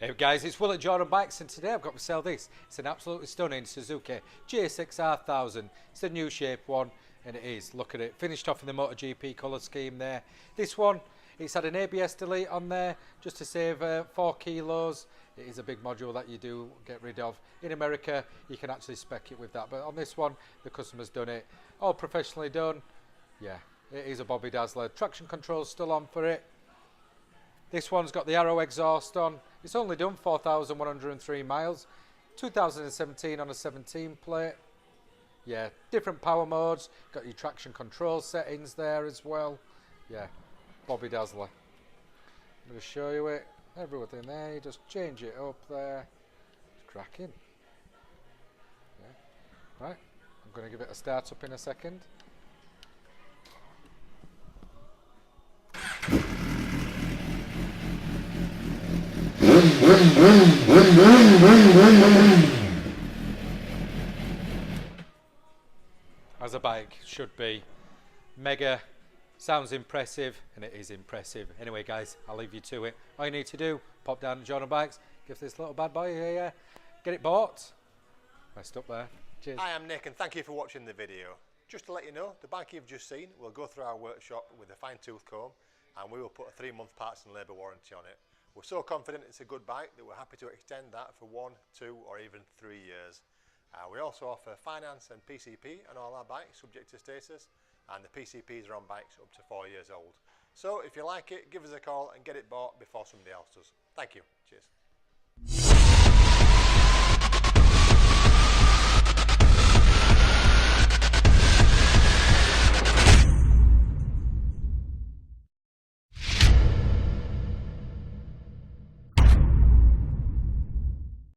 Hey guys, it's Will at Jordan Bikes, and today I've got to sell this. It's an absolutely stunning Suzuki GSXR1000. It's a new shape one, and it is. Look at it, finished off in the MotoGP colour scheme there. This one, it's had an ABS delete on there just to save 4 kilos. It is a big module that you do get rid of. In America, you can actually spec it with that, but on this one, the customer's done it. All professionally done. Yeah, it is a Bobby Dazzler. Traction control's still on for it. This one's got the Arrow exhaust on. It's only done 4,103 miles. 2017 on a 17 plate. Yeah, different power modes. Got your traction control settings there as well. Yeah, Bobby Dazzler. I'm going to show you it. Everything there. You just change it up there. It's cracking. Yeah. Right, I'm going to give it a start up in a second. As a bike should be. Mega, sounds impressive, and it is impressive. Anyway guys, I'll leave you to it. All you need to do, pop down to Jordan Bikes, give this little bad boy here, get it bought. Messed up there. Cheers. Hi, I'm Nick, and thank you for watching the video. Just to let you know, the bike you've just seen will go through our workshop with a fine-tooth comb, and we will put a 3-month parts and labour warranty on it. We're so confident it's a good bike that we're happy to extend that for 1, 2 or even 3 years. We also offer finance and PCP on all our bikes subject to status, and the PCPs are on bikes up to 4 years old. So if you like it, give us a call and get it bought before somebody else does. Thank you. Cheers.